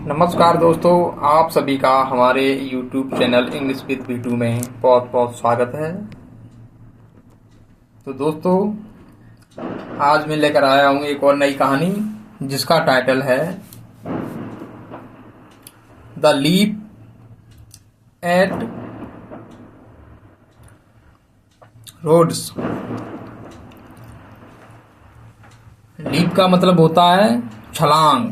नमस्कार दोस्तों, आप सभी का हमारे YouTube channel English with V2 में बहुत बहुत स्वागत है। तो दोस्तों, आज मैं लेकर आया हूँ एक और नई कहानी जिसका टाइटल है the leap at Rhodes. Leap का मतलब होता है छलांग।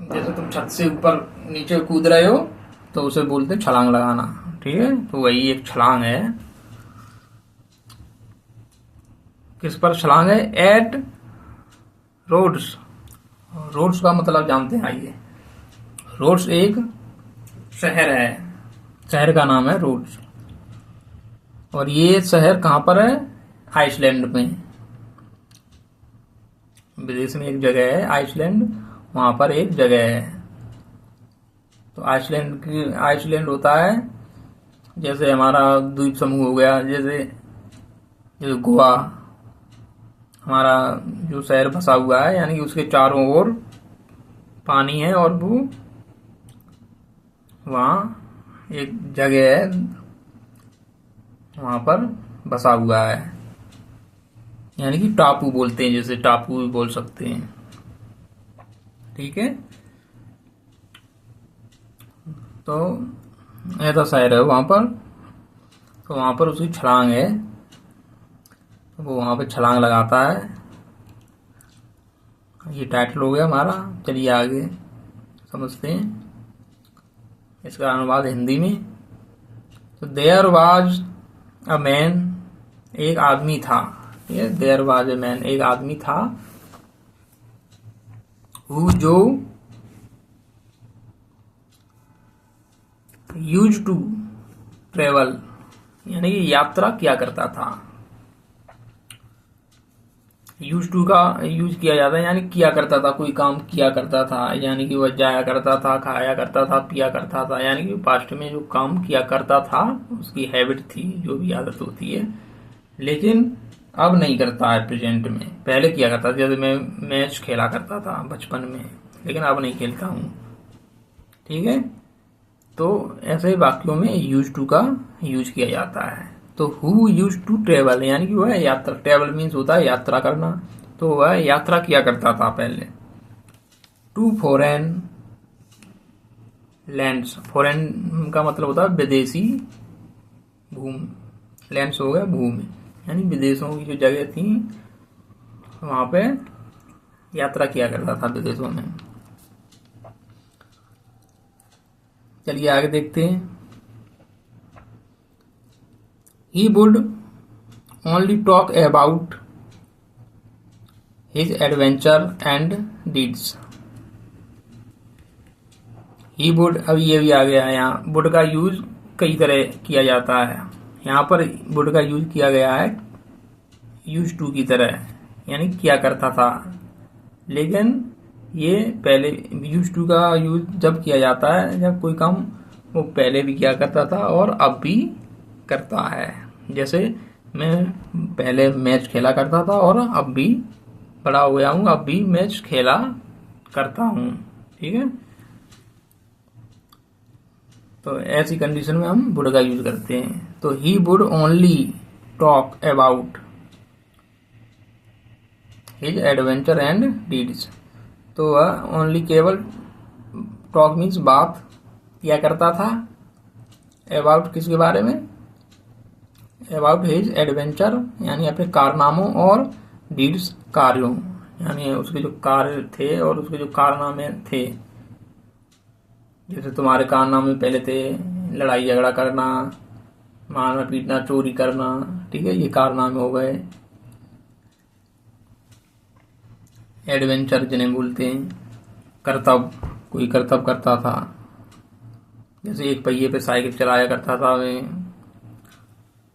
जैसे तुम छत से ऊपर नीचे कूद रहे हो तो उसे बोलते छलांग लगाना। ठीक है, तो वही एक छलांग है। किस पर छलांग है? Eight roads. रोड्स का मतलब जानते हैं? आइए, रोड्स एक शहर है, शहर का नाम है रोड्स। और ये शहर कहाँ पर है? आइसलैंड में। विदेश में एक जगह है आइसलैंड, वहां पर एक जगह है। तो आइसलैंड होता है जैसे हमारा द्वीप समूह हो गया, जैसे गोवा। हमारा जो शहर बसा हुआ है, यानी कि उसके चारों ओर पानी है और वो वहाँ एक जगह है, वहाँ पर बसा हुआ है। यानी कि टापू बोलते हैं, जैसे टापू भी बोल सकते हैं। ठीक है, तो ऐसा शहर है वहाँ पर। तो वहाँ पर उसकी छलांग है, तो वो वहाँ पे छलांग लगाता है। ये टाइटल हो गया हमारा। चलिए आगे समझते हैं इसका अनुवाद हिंदी में। तो देयर वाज अ मैन, एक आदमी था। ये देयर वाज अ मैन, एक आदमी था। हु जो यूज टू ट्रेवल, यानी कि यात्रा किया करता था। यूज टू का यूज किया जाता है, यानी किया करता था, कोई काम किया करता था। यानी कि वह जाया करता था, खाया करता था, पिया करता था। यानी कि पास्ट में जो काम किया करता था उसकी हैबिट थी, जो भी आदत होती है। लेकिन अब नहीं करता है प्रेजेंट में। पहले किया करता था, जैसे मैं मैच खेला करता था बचपन में, लेकिन अब नहीं खेलता हूँ। ठीक है, तो ऐसे वाक्यों में यूज टू का यूज किया जाता है। तो हु यूज टू ट्रेवल, यानी कि वह यात्रा, ट्रेवल मीन्स होता है यात्रा करना। तो वह यात्रा किया करता था पहले। टू फॉरेन लैंड्स, फॉरेन का मतलब होता है विदेशी भूमि। लैंड्स हो गया भूमि, यानी विदेशों की जो जगह थी वहां पे यात्रा किया करता था, विदेशों में। चलिए आगे देखते हैं। He would only talk about his adventure and deeds. He would, अब ये भी आ गया है यहाँ। would का यूज कई तरह किया जाता है। यहाँ पर would का यूज किया गया है यूज टू की तरह, यानी किया करता था। लेकिन ये पहले यूज टू का यूज जब किया जाता है जब कोई काम वो पहले भी किया करता था और अब भी करता है। जैसे मैं पहले मैच खेला करता था और अब भी बड़ा हो गया हूँ, अब भी मैच खेला करता हूँ। ठीक है, तो ऐसी कंडीशन में हम वुड का यूज करते हैं। तो he would only talk about his adventure and deeds. तो वह ओनली, केवल, टॉक मीन्स बात किया करता था। अबाउट किसके बारे में? अबाउट हिज एडवेंचर, यानी अपने कारनामों, और डीड्स कार्यों, यानी उसके जो कार्य थे और उसके जो कारनामे थे। जैसे तुम्हारे कारनामे पहले थे लड़ाई झगड़ा करना, मारना पीटना, चोरी करना। ठीक है, ये कारनामे हो गए। एडवेंचर जिन्हें बोलते हैं, कर्तव्य, कोई कर्तव्य करता था। जैसे एक पहिए पे साइकिल चलाया करता था मैं।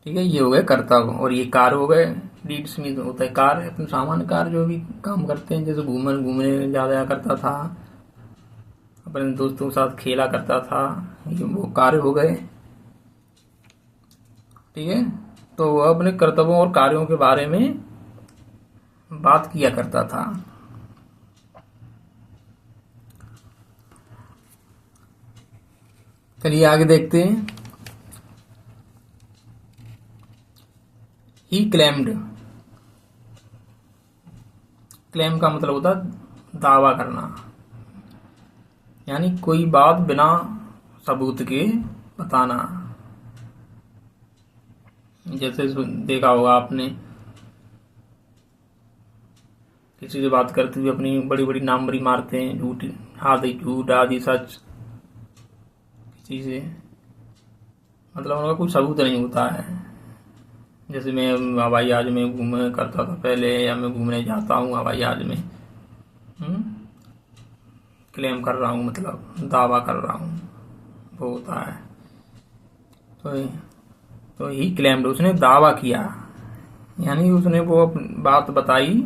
ठीक है, ये हो गए कर्तव्य। और ये कार्य हो गए डीड्स में होता है कार्य, अपने सामान्य कार्य जो भी काम करते हैं। जैसे घूमने जाया करता था, अपने दोस्तों के साथ खेला करता था, ये वो कार्य हो गए। ठीक है, तो वह अपने कर्तव्यों और कार्यों के बारे में बात किया करता था। चलिए आगे देखते हैं। ही क्लेम्ड, क्लेम का मतलब होता है दावा करना, यानी कोई बात बिना सबूत के बताना। जैसे देखा होगा आपने, किसी से बात करते हुए अपनी बड़ी बड़ी नामवरी मारते हैं, झूठ आधी झूठ आधी सच, किसी से मतलब उनका कोई सबूत नहीं होता है। जैसे मैं हवाई जहाज में घूमे करता था पहले, या मैं घूमने जाता हूँ हवाई जहाज में, क्लेम कर रहा हूँ मतलब दावा कर रहा हूँ, वो होता है। तो ही क्लेम्ड, उसने दावा किया, यानी उसने वो बात बताई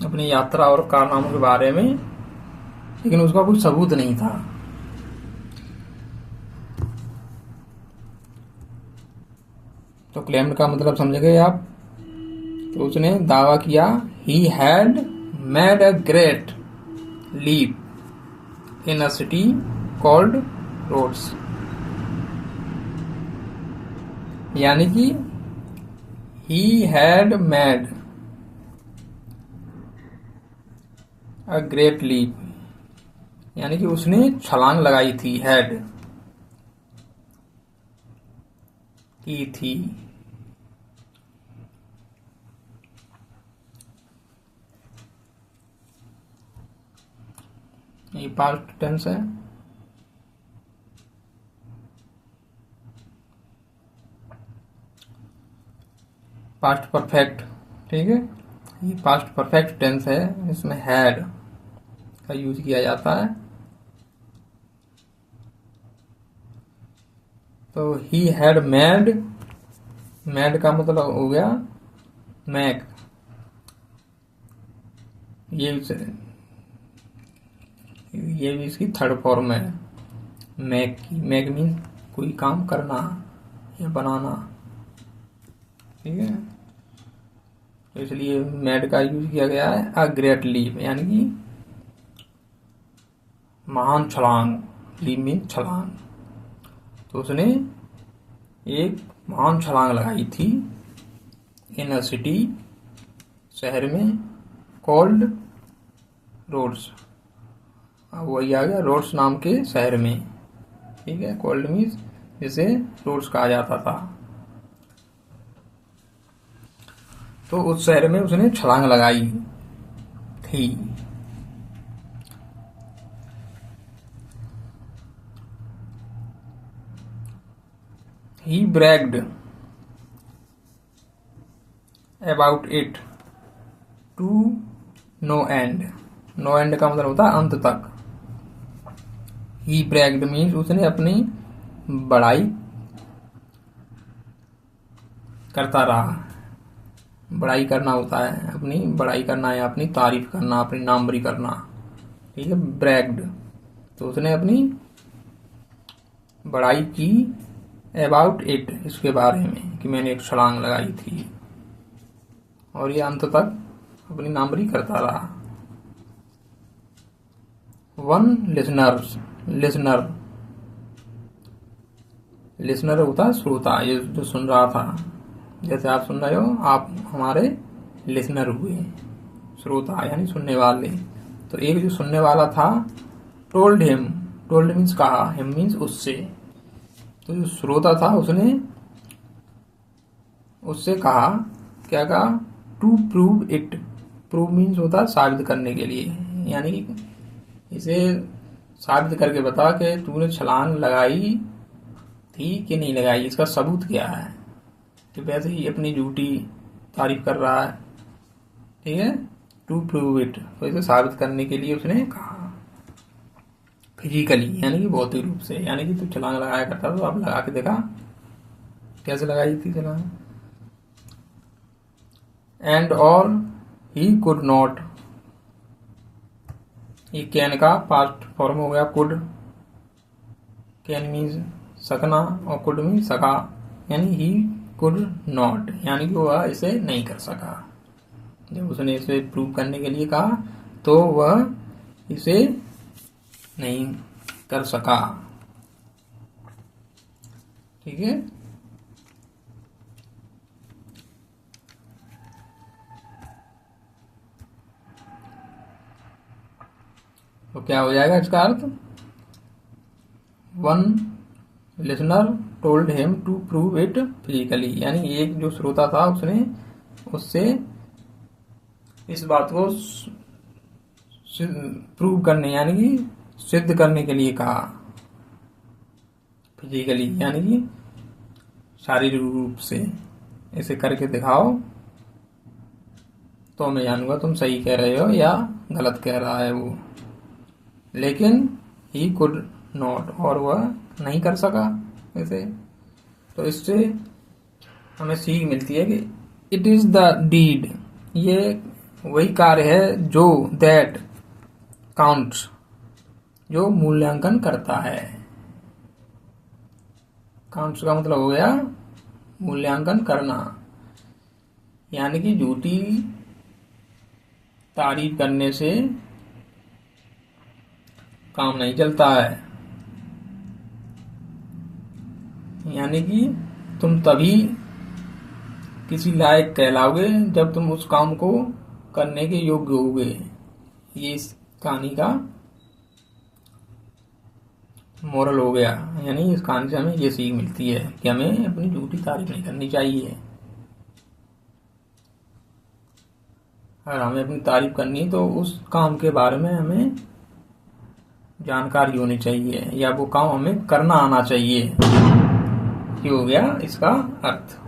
अपनी यात्रा और कारनामों के बारे में, लेकिन उसका कोई सबूत नहीं था। तो क्लेम्ड का मतलब समझ गए आप। तो उसने दावा किया, he had made a great leap in a city called Rhodes, यानी कि he had made a great leap, यानी कि उसने छलांग लगाई थी, हैड की थी। ये पास्ट टेंस है। पास्ट परफेक्ट, ठीक है, ये पास्ट परफेक्ट टेंस है, इसमें हैड का यूज किया जाता है। तो ही हैड मेड, मेड का मतलब हो गया मैक, ये भी इसकी थर्ड फॉर्म है मैक की। मैक मीन कोई काम करना या बनाना, ठीक है। तो इसलिए मेड का यूज किया गया है। अ ग्रेट लीप, यानी कि महान छलांग, लीप मीन छलांग। तो उसने एक महान छलांग लगाई थी इन अ सिटी, शहर में, कॉल्ड रोड्स, वही आ गया रोड्स नाम के शहर में, ठीक है। कॉल्ड मीन्स जिसे रोड्स कहा जाता था। तो उस शहर में उसने छलांग लगाई थी। He bragged about it to no end, no end का मतलब होता है अंत तक। ही ब्रैग्ड मीन्स उसने अपनी बड़ाई करता रहा, बड़ाई करना होता है, अपनी बड़ाई करना या अपनी तारीफ करना, अपनी नामवरी करना, ठीक है। ब्रैग्ड, तो उसने अपनी बड़ाई की अबाउट इट, इसके बारे में कि मैंने एक छलांग लगाई थी, और ये अंत तक अपनी नामवरी करता रहा। वन लिसनर्स, लिसनर, लिसनर होता है श्रोता, ये जो सुन रहा था, जैसे आप सुन रहे हो, आप हमारे लिसनर हुए, श्रोता यानी सुनने वाले। तो एक जो सुनने वाला था, टोल्ड हिम, टोल्ड मीन्स कहा, हिम मीन्स उससे। तो जो श्रोता था उसने उससे कहा, क्या कहा, to prove it, prove means होता है साबित करने के लिए, यानी इसे साबित करके बता कि तूने छलांग लगाई थी कि नहीं लगाई, इसका सबूत क्या है। तो वैसे ही अपनी झूठी तारीफ कर रहा है, ठीक है। टू प्रूव इट, तो इसे साबित करने के लिए उसने कहा, फिजिकली यानी कि भौतिक रूप से, यानी कि तू छलांग लगाया करता तो अब लगा के देखा, कैसे लगाई थी छलांग। एंड और ही कुड नॉट, ये कैन का पास्ट फॉर्म हो गया कुड, कैन मीन्स सकना और कुड मीन्स सका, यानी ही कुड नॉट, यानी कि वह इसे नहीं कर सका। जब उसने इसे प्रूव करने के लिए कहा तो वह इसे नहीं कर सका। ठीक है। तो क्या हो जाएगा इसका अर्थ, one listener told him to prove it physically, यानी एक जो श्रोता था उसने उससे इस बात को प्रूव करने यानी कि सिद्ध करने के लिए कहा, फिजिकली यानी कि शारीरिक रूप से, इसे करके दिखाओ तो मैं जानूंगा तुम सही कह रहे हो या गलत कह रहा है वो। लेकिन ही कुड नॉट, और वह नहीं कर सका इसे। तो इससे हमें सीख मिलती है कि इट इज द डीड, ये वही कार्य है जो दैट काउंट्स, जो मूल्यांकन करता है। काउंट्स का मतलब हो गया मूल्यांकन करना, यानी कि झूठी तारीफ करने से काम नहीं चलता है। यानी कि तुम तभी किसी लायक कहलाओगे जब तुम उस काम को करने के योग्य होगे। ये इस कहानी का मोरल हो गया, यानी इस कहानी से हमें ये सीख मिलती है कि हमें अपनी झूठी तारीफ नहीं करनी चाहिए। अगर हमें अपनी तारीफ करनी है तो उस काम के बारे में हमें जानकारी होनी चाहिए या वो काम हमें करना आना चाहिए। ये हो गया इसका अर्थ।